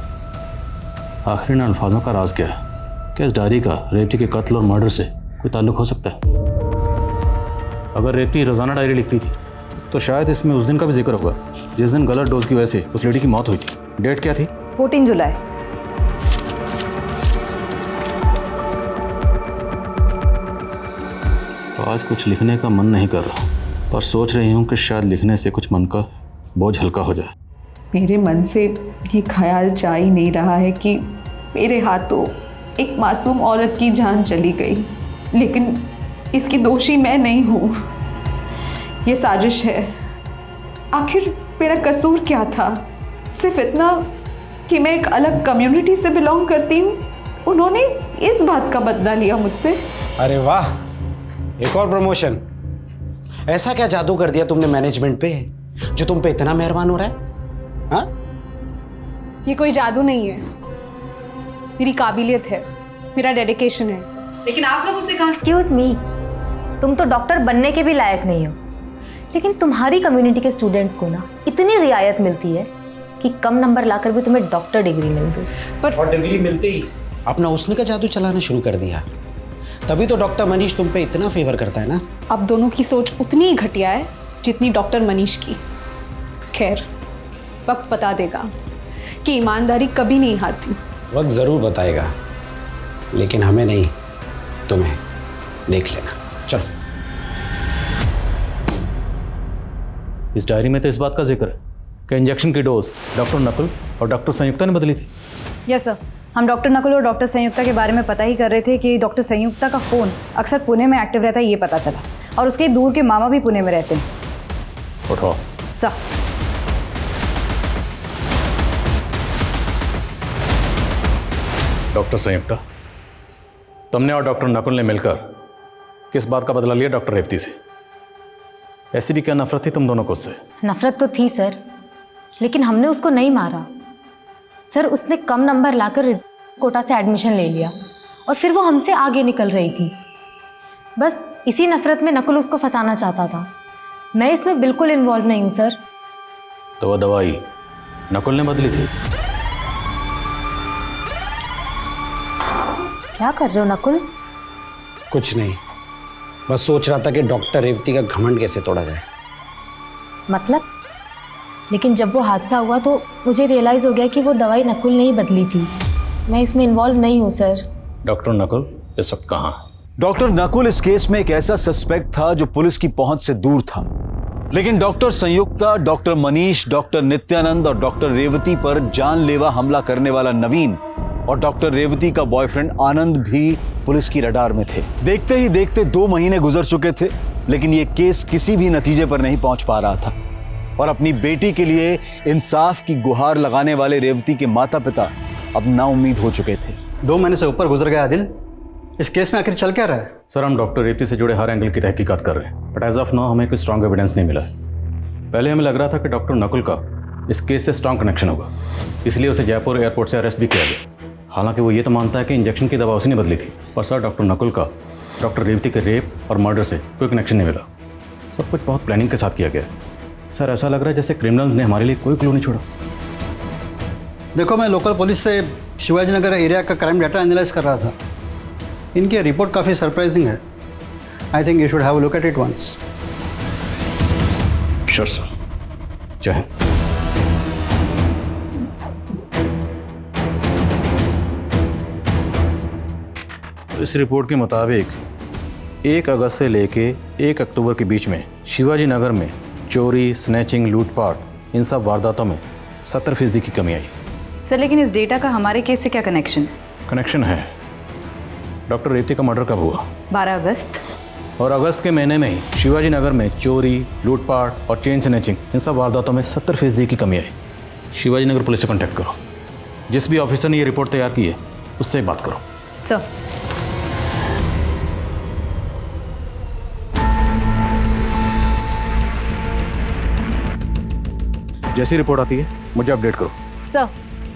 आखिर इन अल्फाजों का राज क्या है? क्या इस डायरी का रेवती के कत्ल और मर्डर से कोई ताल्लुक हो सकता है? अगर रेवती रोजाना डायरी लिखती थी तो शायद इसमें उस दिन का भी जिक्र होगा जिस दिन गलत डोज की वजह से उस लेडी की मौत हुई थी। डेट क्या थी? 14 जुलाई। तो आज कुछ लिखने का मन नहीं कर रहा, पर सोच रही हूँ कि शायद लिखने से कुछ मन का बोझ हल्का हो जाए। मेरे मन से ये ख्याल जा ही नहीं रहा है कि मेरे हाथों एक मासूम औरत की जान चली गई, लेकिन इसकी दोषी मैं नहीं हूँ। ये साजिश है। आखिर मेरा कसूर क्या था? सिर्फ इतना कि मैं एक अलग कम्युनिटी से बिलोंग करती हूँ। उन्होंने इस बात का बदला लिया मुझसे। अरे वाह, एक और प्रमोशन। ऐसा क्या जादू कर दिया तुमने मैनेजमेंट पे जो तुम पे इतना मेहरबान हो रहा है? हाँ? ये कोई जादू नहीं है, मेरी काबिलियत है, मेरा डेडिकेशन है। लेकिन आप लोगों से कहा, एक्सक्यूज मी, तुम तो डॉक्टर बनने के भी लायक नहीं हो, लेकिन तुम्हारी कम्युनिटी के स्टूडेंट्स को ना इतनी रियायत मिलती है कि कम नंबर लाकर भी तुम्हें डॉक्टर डिग्री मिल गई। और डिग्री मिलते ही अपना उसने का जादू चलाना शुरू कर दिया। तभी तो डॉक्टर मनीष तुम पे इतना फेवर करता है ना। अब दोनों की सोच उतनी ही घटिया है जितनी डॉक्टर मनीष की। खैर, वक्त बता देगा कि ईमानदारी कभी नहीं हारती। वक्त जरूर बताएगा, लेकिन हमें नहीं, तुम्हें। देख लेना। चलो। इस डायरी में तो इस बात का जिक्र है कि इंजेक्शन की डोज डॉक्टर नकुल और डॉक्टर संयुक्ता ने बदली थी। यस सर, हम डॉक्टर नकुल और डॉक्टर संयुक्ता के बारे में पता ही कर रहे थे कि डॉक्टर संयुक्ता का फ़ोन अक्सर पुणे में एक्टिव रहता है, ये पता चला। और उसके दूर के मामा भी पुणे में रहते हैं। उठाओ। सर। डॉक्टर संयुक्ता, तुमने और डॉक्टर नकुल ने मिलकर किस बात का बदला लिया डॉक्टर रेवती से? ऐसी भी क्या नफरत थी तुम दोनों को उससे? नफरत तो थी सर, लेकिन हमने उसको नहीं मारा। सर, उसने कम नंबर लाकर कोटा से एडमिशन ले लिया और फिर वो हमसे आगे निकल रही थी। बस इसी नफरत में नकुल उसको फंसाना चाहता था। मैं इसमें बिल्कुल इन्वॉल्व नहीं हूँ सर। तो वह दवाई नकुल ने बदली थी? क्या कर रहे हो नकुल? कुछ नहीं, बस सोच रहा था कि डॉक्टर रेवती का घमंड कैसे तोड़ा जाए। मतलब? लेकिन जब वो हादसा हुआ तो मुझे रियलाइज़ हो गया कि वो दवाई नकुल ने ही बदली थी। मैं इसमें इन्वॉल्व नहीं हूँ सर। डॉक्टर नकुल इस वक्त कहाँ है? डॉक्टर नकुल इस केस में एक ऐसा सस्पेक्ट था जो पुलिस की पहुंच से दूर था, लेकिन डॉक्टर संयुक्ता, डॉक्टर मनीष, डॉक्टर नित्यानंद और डॉक्टर रेवती पर जानलेवा हमला करने वाला नवीन और डॉक्टर रेवती का बॉयफ्रेंड आनंद भी पुलिस की रडार में थे। देखते ही देखते 2 महीने गुजर चुके थे, लेकिन यह केस किसी भी नतीजे पर नहीं पहुंच पा रहा था और अपनी बेटी के लिए इंसाफ की गुहार लगाने वाले रेवती के माता पिता अब नाउम्मीद हो चुके थे। 2 महीने से ऊपर गुजर गया आदिल, इस केस में आखिर चल क्या रहा है? सर, हम डॉक्टर रेवती से जुड़े हर एंगल की तहकीकात कर रहे हैं, बट एज ऑफ नाउ हमें कोई स्ट्रॉन्ग एविडेंस नहीं मिला है। पहले हमें लग रहा था कि डॉक्टर नकुल का इस केस से स्ट्रॉन्ग कनेक्शन होगा, इसलिए उसे जयपुर एयरपोर्ट से अरेस्ट भी किया गया। हालांकि वो ये तो मानता है कि इंजेक्शन की दवा उसी ने बदली थी, पर सर डॉक्टर नकुल का डॉक्टर रेवती के रेप और मर्डर से कोई कनेक्शन नहीं मिला। सब कुछ बहुत प्लानिंग के साथ किया गया। सर, ऐसा लग रहा है जैसे क्रिमिनल्स ने हमारे लिए कोई क्लू नहीं छोड़ा। देखो, मैं लोकल पुलिस से शिवाजी नगर एरिया का क्राइम डाटा एनालाइज कर रहा था। इनकी रिपोर्ट काफ़ी सरप्राइजिंग है। I think you should have a look at it once. Sure sir. जय हिंद। इस रिपोर्ट के मुताबिक 1 अगस्त से लेके 1 अक्टूबर के बीच में शिवाजी नगर में चोरी, स्नैचिंग, लूटपाट, इन सब वारदातों में 70% की कमी आई। सर लेकिन इस डेटा का हमारे केस से क्या कनेक्शन है? कनेक्शन है। डॉक्टर रेवती का मर्डर कब हुआ? 12 अगस्त। और अगस्त के महीने में ही शिवाजी नगर में चोरी, लूटपाट और चेन स्नैचिंग इन सब वारदातों में 70% की कमी आई। शिवाजी नगर पुलिस से कांटेक्ट करो। जिस भी ऑफिसर ने ये रिपोर्ट तैयार की है उससे बात करो। सर जैसी रिपोर्ट आती है मुझे अपडेट करो। सर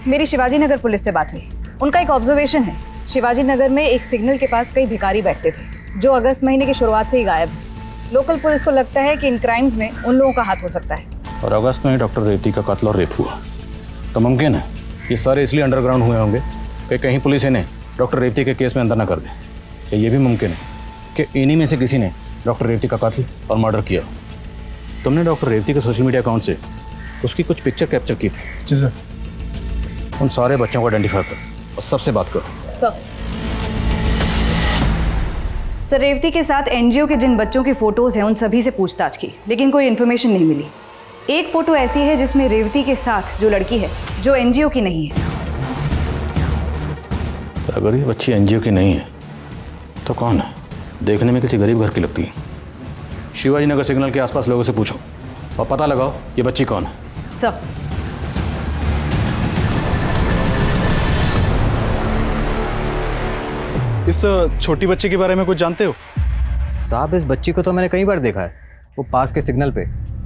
मेरी शिवाजी नगर पुलिस से बात हुई। उनका एक ऑब्जर्वेशन है, शिवाजी नगर में एक सिग्नल के पास कई भिखारी बैठते थे जो अगस्त महीने की शुरुआत से ही गायब है। लोकल पुलिस को लगता है कि इन क्राइम्स में उन लोगों का हाथ हो सकता है। और अगस्त में ही डॉक्टर रेवती का कत्ल और रेप हुआ, तो मुमकिन है ये सारे इसलिए अंडरग्राउंड हुए होंगे कि कहीं पुलिस इन्हें डॉक्टर रेवती के केस में अंदर न कर दे। या ये भी मुमकिन है कि इन्हीं में से किसी ने डॉक्टर रेवती का कत्ल और मर्डर किया। तुमने डॉक्टर रेवती के सोशल मीडिया अकाउंट से उसकी कुछ पिक्चर कैप्चर की थी। जी सर। उन सारे बच्चों को आइडेंटिफाई करो और सबसे बात करो। सर रेवती के साथ एनजीओ के जिन बच्चों की फोटोज हैं उन सभी से पूछताछ की, लेकिन कोई इन्फॉर्मेशन नहीं मिली। एक फोटो ऐसी है जिसमें रेवती के साथ जो लड़की है जो एनजीओ की नहीं है। अगर ये बच्ची एनजीओ की नहीं है तो कौन है? देखने में किसी गरीब घर की लगती है। शिवाजी नगर सिग्नल के आसपास लोगों से पूछो और पता लगाओ ये बच्ची कौन है। सर इस छोटी बच्ची के बारे में कुछ जानते हो? साहब इस बच्ची को तो मैंने कई बार देखा है। वो पास के सिग्नल पे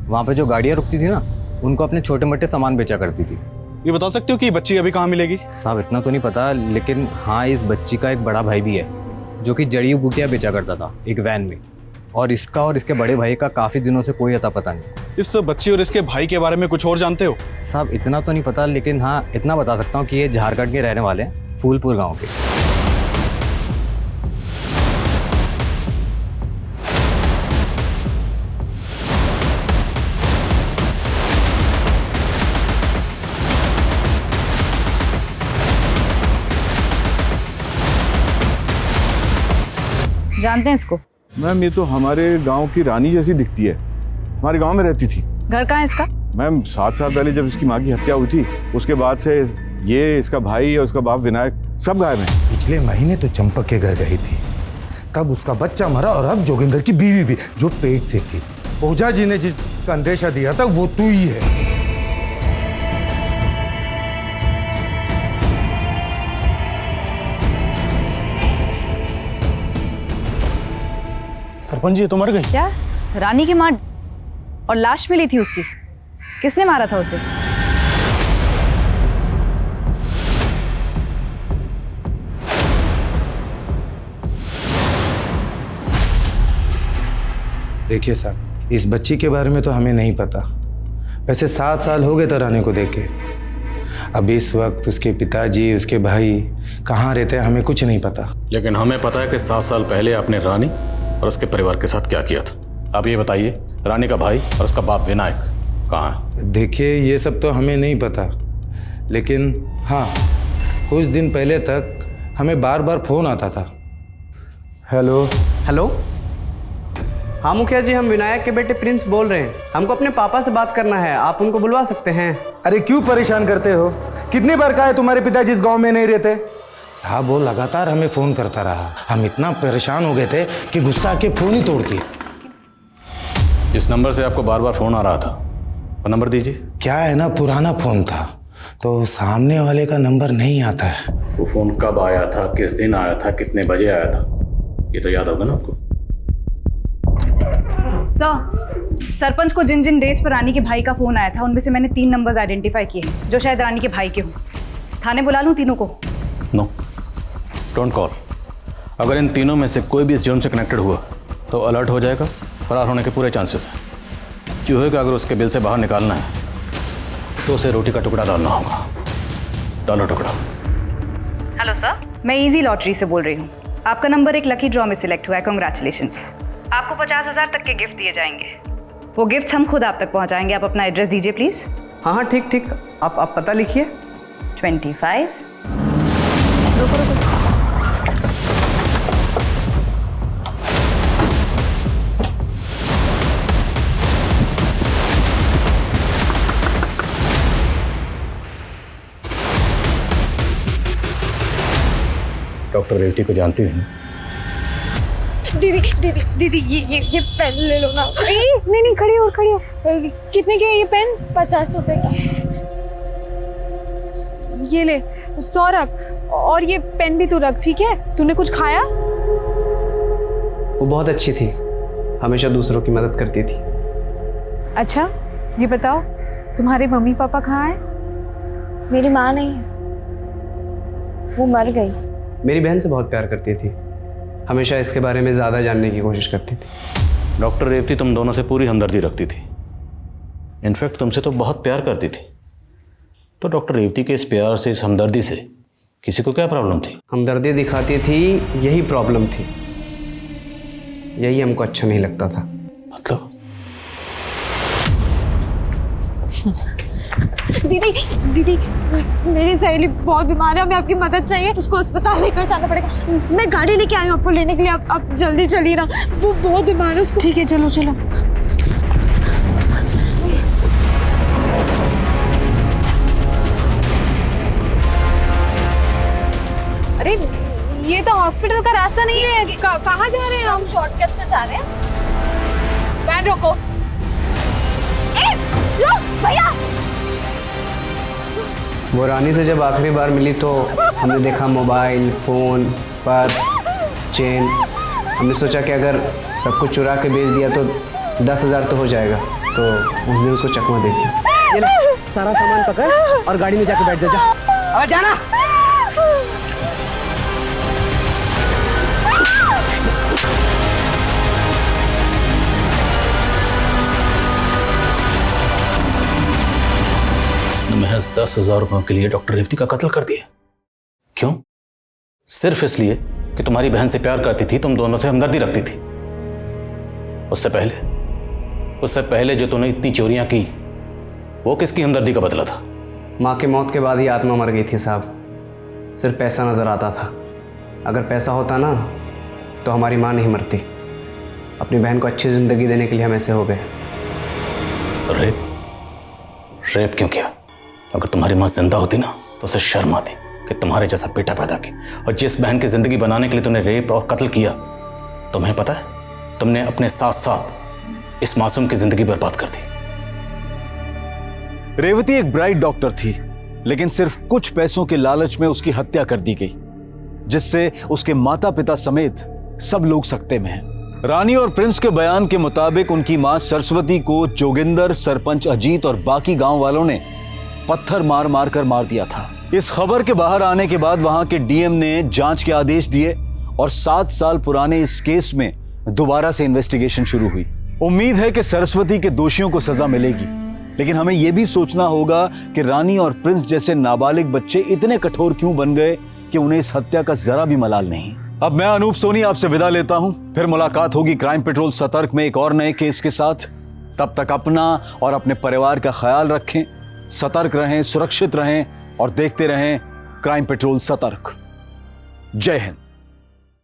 वहाँ पे जो गाड़ियाँ रुकती थी ना, उनको अपने छोटे मोटे सामान बेचा करती थी। ये बता सकते हो कि बच्ची अभी कहाँ मिलेगी? साहब इतना तो नहीं पता, लेकिन हाँ इस बच्ची का एक बड़ा भाई भी है जो कि जड़ी बूटियाँ बेचा करता था एक वैन में, और इसका और इसके बड़े भाई का काफ़ी दिनों से कोई अता पता नहीं। इस बच्ची और इसके भाई के बारे में कुछ और जानते हो? साहब इतना तो नहीं पता, लेकिन हाँ इतना बता सकता हूँ कि ये झारखंड के रहने वाले हैं, फूलपुर गाँव के। जानते हैं इसको? मैम ये तो हमारे गांव की रानी जैसी दिखती है, हमारे गांव में रहती थी। घर कहाँ है इसका? मैम 7 साल पहले जब इसकी माँ की हत्या हुई थी उसके बाद से ये, इसका भाई और उसका बाप विनायक सब गायब हैं। पिछले महीने तो चंपक के घर गई थी, तब उसका बच्चा मरा और अब जोगिंदर की बीवी भी जो पेट से थी। ओझा जी ने जिसका अंदेशा दिया था वो तू ही है। सरपंच जी तो मर गई। क्या? रानी की माँ और लाश मिली थी उसकी? किसने मारा था उसे? देखिए साहब, इस बच्ची के बारे में तो हमें नहीं पता। वैसे 7 साल हो गए थे रानी को देखे। अब इस वक्त उसके पिताजी, उसके भाई कहाँ रहते हैं हमें कुछ नहीं पता। लेकिन हमें पता है कि 7 साल पहले आपने रानी और उसके परिवार के साथ क्या किया था। आप ये बताइए, रानी का भाई और उसका बाप विनायक कहाँ है? देखिए ये सब तो हमें नहीं पता, लेकिन हाँ कुछ दिन पहले तक हमें बार बार फोन आता था। हेलो हेलो, हाँ मुखिया जी, हम विनायक के बेटे प्रिंस बोल रहे हैं। हमको अपने पापा से बात करना है, आप उनको बुलवा सकते हैं? अरे क्यों परेशान करते हो? कितनी बार कहा है तुम्हारे पिताजी इस गांव में नहीं रहते? साहब वो लगातार हमें फोन करता रहा, हम इतना परेशान हो गए थे कि गुस्सा आके फोन ही तोड़ दिया। जिस नंबर से आपको बार बार फोन आ रहा था वो नंबर दीजिए। क्या है ना, पुराना फोन था तो सामने वाले का नंबर नहीं आता है। वो फोन कब आया था, किस दिन आया था, कितने बजे आया था, ये तो याद होगा ना आपको? सर, सरपंच को जिन जिन डेट्स पर रानी के भाई का फोन आया था उनमें से मैंने 3 नंबर्स आइडेंटिफाई किए हैं जो शायद रानी के भाई के हों। थाने बुला लूं तीनों को? No, don't call. अगर इन तीनों में से कोई भी इस जुर्म से कनेक्टेड हुआ तो अलर्ट हो जाएगा, फरार होने के पूरे चांसेस हैं। चूहे को अगर उसके बिल से बाहर निकालना है तो उसे रोटी का टुकड़ा डालना होगा। डालो टुकड़ा। हेलो सर, मैं इजी लॉटरी से बोल रही हूँ। आपका नंबर एक लकी ड्रॉ में सिलेक्ट हुआ है, कॉन्ग्रेचुलेशंस। आपको 50,000 तक के गिफ्ट दिए जाएंगे। वो गिफ्ट हम खुद आप तक पहुँचाएंगे। आप अपना एड्रेस दीजिए प्लीज़। हाँ हाँ ठीक ठीक, आप पता लिखिए। 25। डॉक्टर रेवती को जानती थी? दीदी दीदी दीदी ये पेन ले लो ना। नहीं खड़ी हो खड़ी हो। कितने के ये पेन? 50 रुपए के। ये ले 100 रख, और ये पेन भी तू रख, ठीक है? तूने कुछ खाया? वो बहुत अच्छी थी, हमेशा दूसरों की मदद करती थी। अच्छा ये बताओ, तुम्हारे मम्मी पापा कहाँ हैं? मेरी माँ नहीं है, वो मर गई। मेरी बहन से बहुत प्यार करती थी, हमेशा इसके बारे में ज़्यादा जानने की कोशिश करती थी। डॉक्टर रेवती तुम दोनों से पूरी हमदर्दी रखती थी, इनफैक्ट तुमसे तो बहुत प्यार करती थी। तो डॉक्टर रेवती के इस प्यार से, इस हमदर्दी से किसी को क्या प्रॉब्लम थी? हमदर्दी दिखाती थी, यही प्रॉब्लम थी। यही हमको अच्छा नहीं लगता था। मतलब? दीदी दीदी मेरी सहेली बहुत बीमार है, हमें आपकी मदद चाहिए, उसको अस्पताल लेकर जाना पड़ेगा। मैं गाड़ी लेके आई हूँ आपको लेने के लिए, आप जल्दी चलिए ना, वो बहुत बीमार है उसको। ठीक है चलो चलो। अरे ये तो हॉस्पिटल का रास्ता नहीं है, कहाँ जा रहे हैं हम? शॉर्टकट से जा रहे हैं। वैन रोको। भैया वो रानी से जब आखिरी बार मिली तो हमने देखा मोबाइल, फ़ोन, पर्स, चेन। हमने सोचा कि अगर सब कुछ चुरा के बेच दिया तो 10,000 तो हो जाएगा, तो उस दिन उसको चकमा दे दिया। ये ले, सारा सामान पकड़ और गाड़ी में जाके बैठ जा। अब जाना। महज 10,000 रुपयों के लिए डॉक्टर रेवती का कत्ल कर दिया। क्यों? सिर्फ इसलिए कि तुम्हारी बहन से प्यार करती थी, तुम दोनों से हमदर्दी रखती थी। उससे पहले जो तूने इतनी चोरियां की, वो किसकी हमदर्दी का बदला था? माँ की मौत के बाद ही आत्मा मर गई थी साहब। सिर्फ पैसा नजर आता था। अगर पैसा होता ना तो हमारी माँ नहीं मरती। अपनी बहन को अच्छी जिंदगी देने के लिए हम ऐसे हो गए। रेप क्यों किया? अगर तुम्हारी माँ जिंदा होती ना तो उसे शर्म आती कि तुम्हारे जैसा बेटा पैदा किया, और जिस बहन की जिंदगी बनाने के लिए तूने रेप और कत्ल किया, तुम्हें पता है तुमने अपने साथ साथ इस मासूम की जिंदगी बर्बाद कर दी। रेवती एक ब्राइट डॉक्टर थी, लेकिन सिर्फ कुछ पैसों के लालच में उसकी हत्या कर दी गई, जिससे उसके माता पिता समेत सब लोग सकते में हैं। रानी और प्रिंस के बयान के मुताबिक उनकी मां सरस्वती को जोगिंदर, सरपंच अजीत और बाकी गांव वालों ने पत्थर मार मार कर मार दिया था। इस खबर के बाहर आने के बाद वहां के डीएम ने जांच के आदेश दिए और 7 साल पुराने इस केस में दोबारा से इन्वेस्टिगेशन शुरू हुई। उम्मीद है कि सरस्वती के दोषियों को सजा मिलेगी, लेकिन हमें यह भी सोचना होगा कि रानी और प्रिंस जैसे नाबालिग बच्चे इतने कठोर क्यों बन गए कि उन्हें इस हत्या का जरा भी मलाल नहीं। अब मैं अनूप सोनी आपसे विदा लेता हूं, फिर मुलाकात होगी क्राइम पेट्रोल सतर्क में एक और नए केस के साथ। तब तक अपना और अपने परिवार का ख्याल रखें, सतर्क रहें, सुरक्षित रहें और देखते रहें क्राइम पेट्रोल सतर्क। जय हिंद।